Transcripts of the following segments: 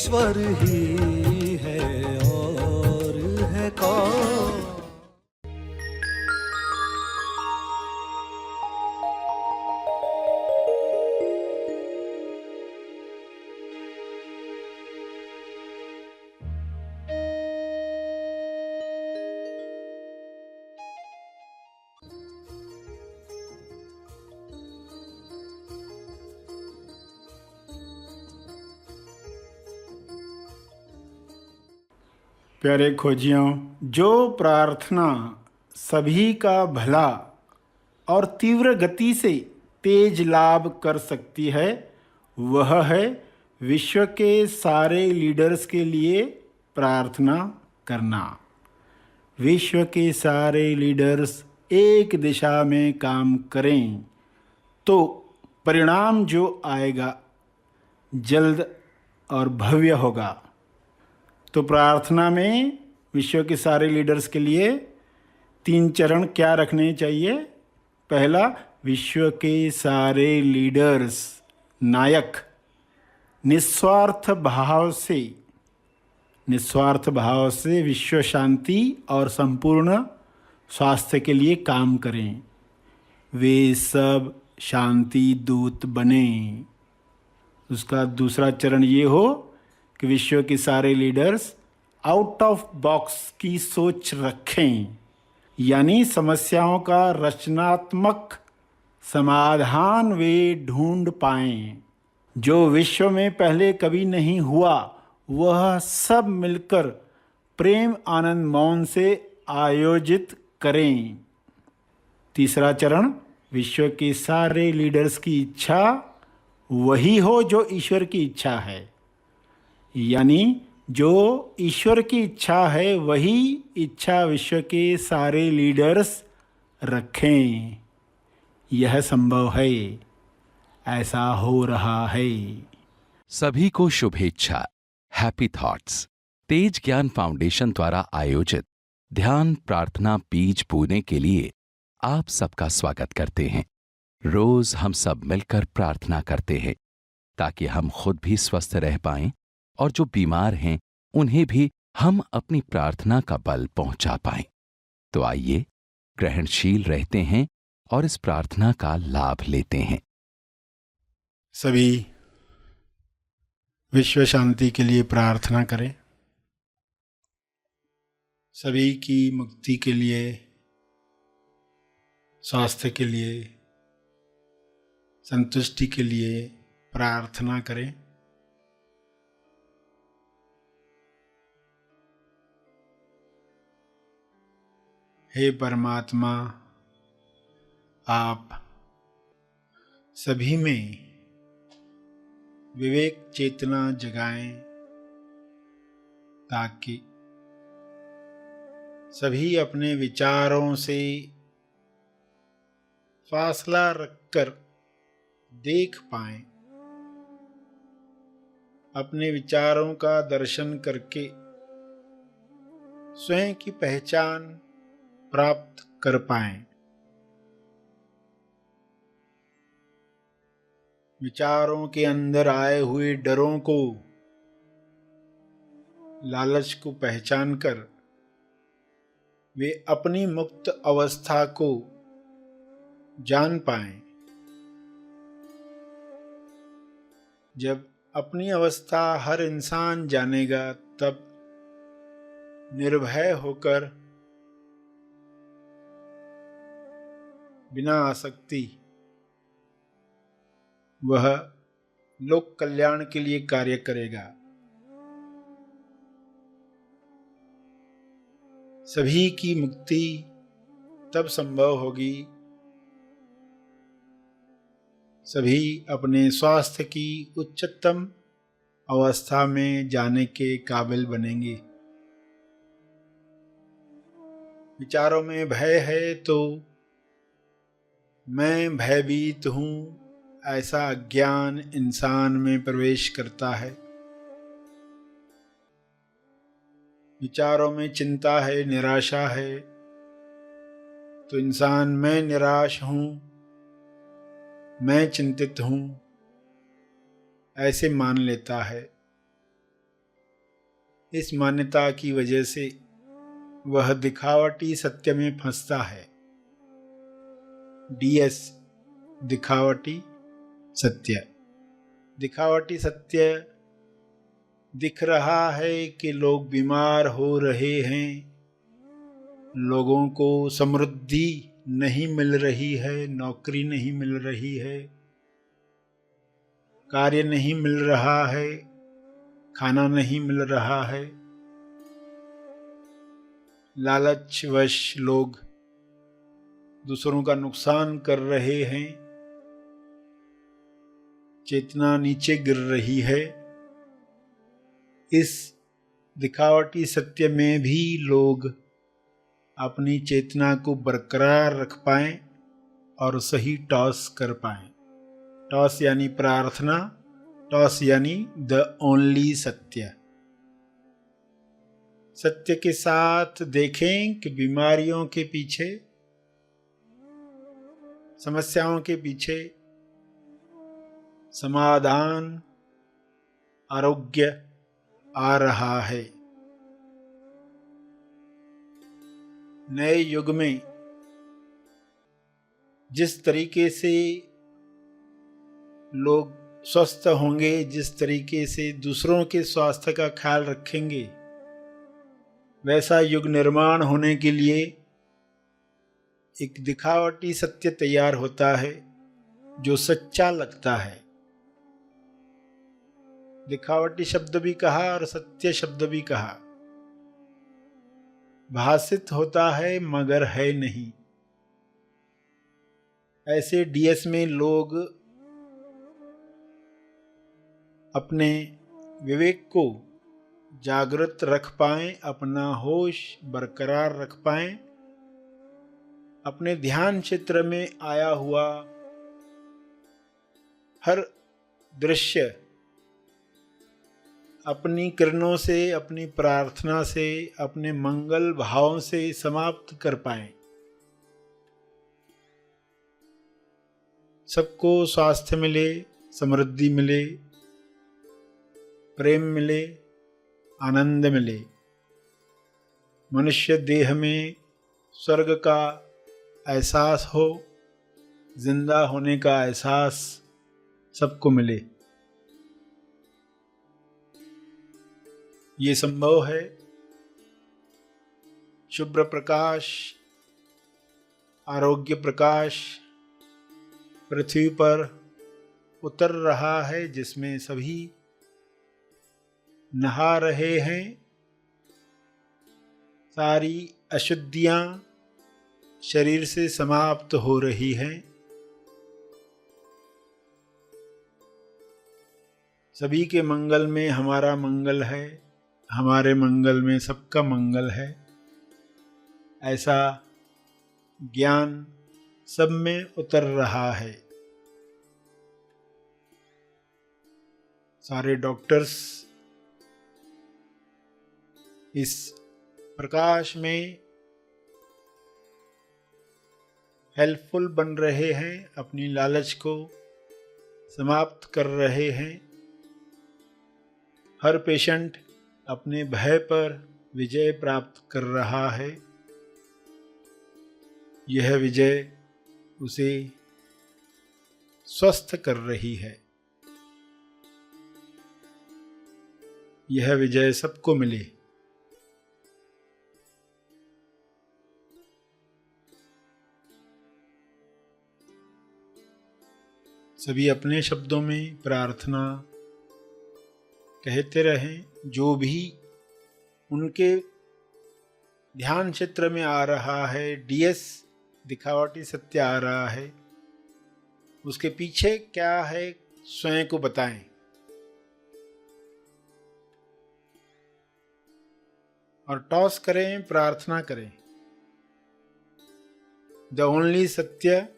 ईश्वर ही है और है कौन। प्यारे खोजियों, जो प्रार्थना सभी का भला और तीव्र गति से तेज लाभ कर सकती है, वह है विश्व के सारे लीडर्स के लिए प्रार्थना करना। विश्व के सारे लीडर्स एक दिशा में काम करें तो परिणाम जो आएगा जल्द और भव्य होगा। तो प्रार्थना में विश्व के सारे लीडर्स के लिए 3 चरण क्या रखने चाहिए? पहला, विश्व के सारे लीडर्स नायक निस्वार्थ भाव से विश्व शांति और संपूर्ण स्वास्थ्य के लिए काम करें। वे सब शांति दूत बने। उसका दूसरा चरण ये हो कि विश्व के सारे लीडर्स आउट ऑफ बॉक्स की सोच रखें, यानी समस्याओं का रचनात्मक समाधान वे ढूंढ पाएं। जो विश्व में पहले कभी नहीं हुआ, वह सब मिलकर प्रेम आनंद मौन से आयोजित करें। तीसरा चरण, विश्व के सारे लीडर्स की इच्छा वही हो जो ईश्वर की इच्छा है, यानी जो ईश्वर की इच्छा है वही इच्छा विश्व के सारे लीडर्स रखें। यह संभव है, ऐसा हो रहा है। सभी को शुभेच्छा। हैप्पी थॉट्स तेज ज्ञान फाउंडेशन द्वारा आयोजित ध्यान प्रार्थना बीज बोने के लिए आप सबका स्वागत करते हैं। रोज हम सब मिलकर प्रार्थना करते हैं ताकि हम खुद भी स्वस्थ रह पाएं और जो बीमार हैं उन्हें भी हम अपनी प्रार्थना का बल पहुंचा पाएं। तो आइए ग्रहणशील रहते हैं और इस प्रार्थना का लाभ लेते हैं। सभी विश्व शांति के लिए प्रार्थना करें। सभी की मुक्ति के लिए, स्वास्थ्य के लिए, संतुष्टि के लिए प्रार्थना करें। हे परमात्मा, आप सभी में विवेक चेतना जगाएं ताकि सभी अपने विचारों से फासला रखकर देख पाएं। अपने विचारों का दर्शन करके स्वयं की पहचान प्राप्त कर पाएं। विचारों के अंदर आए हुए डरों को, लालच को पहचान कर वे अपनी मुक्त अवस्था को जान पाएं। जब अपनी अवस्था हर इंसान जानेगा, तब निर्भय होकर बिना आसक्ति वह लोक कल्याण के लिए कार्य करेगा। सभी की मुक्ति तब संभव होगी, सभी अपने स्वास्थ्य की उच्चतम अवस्था में जाने के काबिल बनेंगे। विचारों में भय है तो मैं भयभीत हूं, ऐसा अज्ञान इंसान में प्रवेश करता है। विचारों में चिंता है, निराशा है, तो इंसान मैं निराश हूं, मैं चिंतित हूं, ऐसे मान लेता है। इस मान्यता की वजह से वह दिखावटी सत्य में फंसता है। DS दिखावटी सत्य। दिखावटी सत्य दिख रहा है कि लोग बीमार हो रहे हैं, लोगों को समृद्धि नहीं मिल रही है, नौकरी नहीं मिल रही है, कार्य नहीं मिल रहा है, खाना नहीं मिल रहा है। लालचवश लोग दूसरों का नुकसान कर रहे हैं, चेतना नीचे गिर रही है। इस दिखावटी सत्य में भी लोग अपनी चेतना को बरकरार रख पाएं और सही टॉस कर पाएं। टॉस यानी प्रार्थना, टॉस यानी द ओनली सत्य। सत्य के साथ देखें कि बीमारियों के पीछे, समस्याओं के पीछे समाधान, आरोग्य आ रहा है। नए युग में जिस तरीके से लोग स्वस्थ होंगे, जिस तरीके से दूसरों के स्वास्थ्य का ख्याल रखेंगे, वैसा युग निर्माण होने के लिए एक दिखावटी सत्य तैयार होता है जो सच्चा लगता है। दिखावटी शब्द भी कहा और सत्य शब्द भी कहा। भासित होता है मगर है नहीं। ऐसे DS में लोग अपने विवेक को जागृत रख पाएं, अपना होश बरकरार रख पाएं, अपने ध्यान क्षेत्र में आया हुआ हर दृश्य अपनी किरणों से, अपनी प्रार्थना से, अपने मंगल भावों से समाप्त कर पाएं। सबको स्वास्थ्य मिले, समृद्धि मिले, प्रेम मिले, आनंद मिले। मनुष्य देह में स्वर्ग का एहसास हो, जिंदा होने का एहसास सबको मिले। ये संभव है। शुभ्र प्रकाश, आरोग्य प्रकाश पृथ्वी पर उतर रहा है, जिसमें सभी नहा रहे हैं। सारी अशुद्धियां शरीर से समाप्त हो रही हैं। सभी के मंगल में हमारा मंगल है, हमारे मंगल में सबका मंगल है। ऐसा ज्ञान सब में उतर रहा है। सारे डॉक्टर्स इस प्रकाश में हेल्पफुल बन रहे हैं, अपनी लालच को समाप्त कर रहे हैं। हर पेशेंट अपने भय पर विजय प्राप्त कर रहा है। यह विजय उसे स्वस्थ कर रही है। यह विजय सबको मिले। सभी अपने शब्दों में प्रार्थना कहते रहें। जो भी उनके ध्यान क्षेत्र में आ रहा है, DS दिखावटी सत्य आ रहा है, उसके पीछे क्या है स्वयं को बताएं। और टॉस करें, प्रार्थना करें। द ओनली सत्य,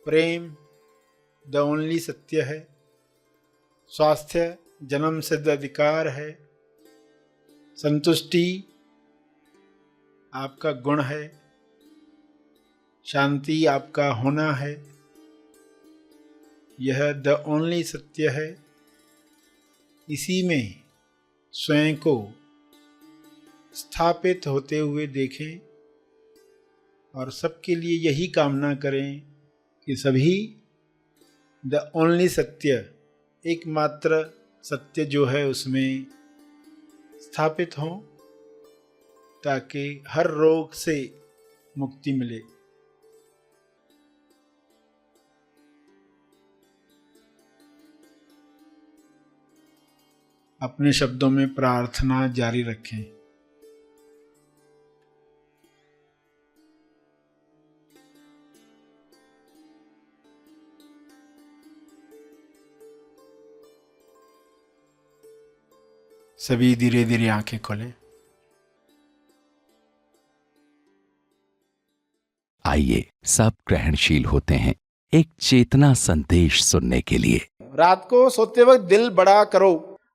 प्रेम द ओनली सत्य है। स्वास्थ्य जन्म सिद्ध अधिकार है। संतुष्टि आपका गुण है। शांति आपका होना है। यह द ओनली सत्य है। इसी में स्वयं को स्थापित होते हुए देखें और सबके लिए यही कामना करें कि सभी द ओनली सत्य, एकमात्र सत्य जो है उसमें स्थापित हों ताकि हर रोग से मुक्ति मिले। अपने शब्दों में प्रार्थना जारी रखें। सभी धीरे धीरे आंखें खोलें। आइए सब ग्रहणशील होते हैं एक चेतना संदेश सुनने के लिए। रात को सोते वक्त दिल बड़ा करो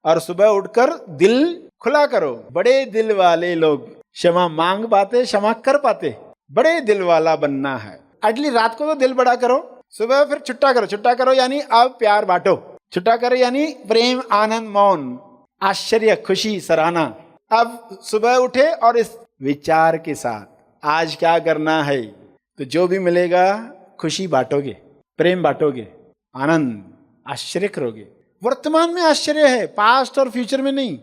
और सुबह उठकर दिल खुला करो। बड़े दिल वाले लोग क्षमा मांग पाते, क्षमा कर पाते। बड़े दिल वाला बनना है। अगली रात को तो दिल बड़ा करो, सुबह फिर छुट्टा करो। छुट्टा करो यानी अब प्यार बांटो। छुट्टा करो यानी प्रेम, आनंद, मौन, आश्चर्य, खुशी, सराहना। अब सुबह उठे और इस विचार के साथ आज क्या करना है, तो जो भी मिलेगा खुशी बांटोगे, प्रेम बांटोगे, आनंद, आश्चर्य करोगे। वर्तमान में आश्चर्य है, पास्ट और फ्यूचर में नहीं।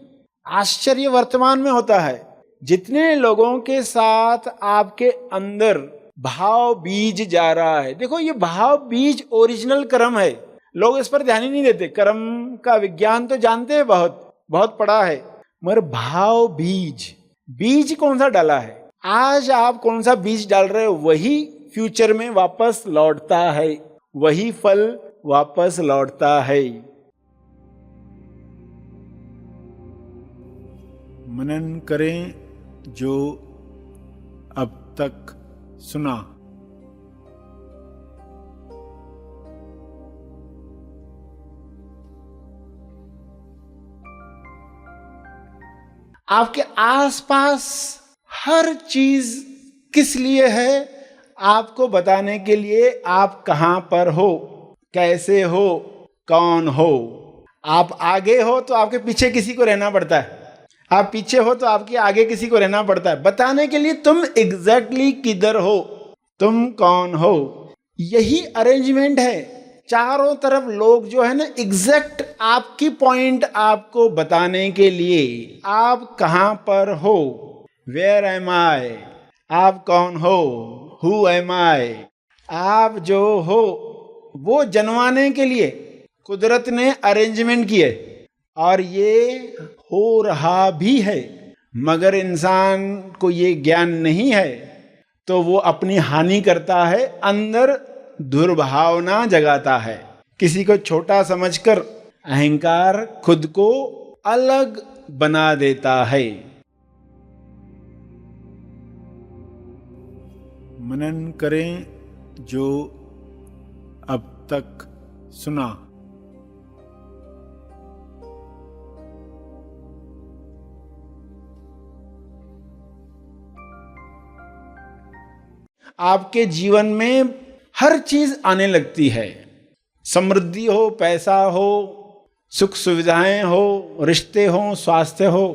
आश्चर्य वर्तमान में होता है। जितने लोगों के साथ आपके अंदर भाव बीज जा रहा है, देखो ये भाव बीज ओरिजिनल कर्म है। लोग इस पर ध्यान ही नहीं देते। कर्म का विज्ञान तो जानते हैं, बहुत बहुत पढ़ा है, मगर भाव बीज, बीज कौन सा डाला है, आज आप कौन सा बीज डाल रहे हो, वही फ्यूचर में वापस लौटता है, वही फल वापस लौटता है। मनन करें जो अब तक सुना। आपके आसपास हर चीज किस लिए है, आपको बताने के लिए। आप कहां पर हो, कैसे हो, कौन हो। आप आगे हो तो आपके पीछे किसी को रहना पड़ता है, आप पीछे हो तो आपके आगे किसी को रहना पड़ता है, बताने के लिए तुम एग्जैक्टली किधर हो, तुम कौन हो। यही अरेंजमेंट है। चारों तरफ लोग जो है ना, एग्जैक्ट आपकी पॉइंट आपको बताने के लिए, आप कहां पर हो, वेयर एम आई, आप कौन हो, हु एम आई, आप जो हो वो जनवाने के लिए कुदरत ने अरेंजमेंट किए। और ये हो रहा भी है, मगर इंसान को ये ज्ञान नहीं है तो वो अपनी हानि करता है, अंदर दुर्भावना जगाता है। किसी को छोटा समझकर अहंकार खुद को अलग बना देता है। मनन करें जो अब तक सुना। आपके जीवन में हर चीज आने लगती है। समृद्धि हो, पैसा हो, सुख सुविधाएं हो, रिश्ते हो, स्वास्थ्य हो,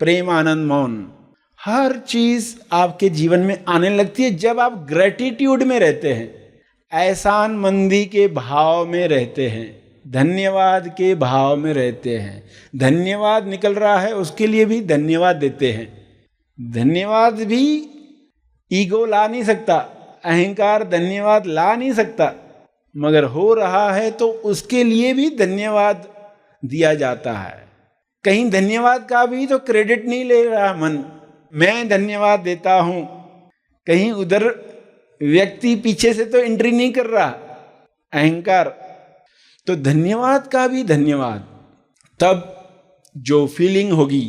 प्रेम, आनंद, मौन, हर चीज आपके जीवन में आने लगती है जब आप ग्रेटिट्यूड में रहते हैं, एहसान मंदी के भाव में रहते हैं, धन्यवाद के भाव में रहते हैं। धन्यवाद निकल रहा है उसके लिए भी धन्यवाद देते हैं। धन्यवाद भी ईगो ला नहीं सकता, अहंकार धन्यवाद ला नहीं सकता, मगर हो रहा है तो उसके लिए भी धन्यवाद दिया जाता है। कहीं धन्यवाद का भी तो क्रेडिट नहीं ले रहा मन, मैं धन्यवाद देता हूं। कहीं उधर व्यक्ति पीछे से तो एंट्री नहीं कर रहा, अहंकार। तो धन्यवाद का भी धन्यवाद, तब जो फीलिंग होगी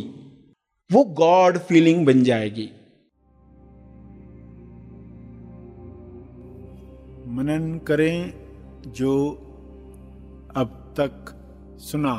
वो गॉड फीलिंग बन जाएगी। मनन करें जो अब तक सुना।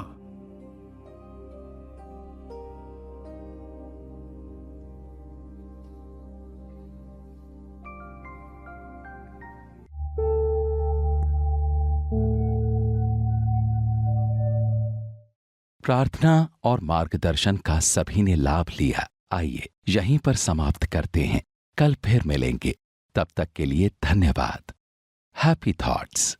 प्रार्थना और मार्गदर्शन का सभी ने लाभ लिया। आइए यहीं पर समाप्त करते हैं। कल फिर मिलेंगे। तब तक के लिए धन्यवाद। Happy thoughts.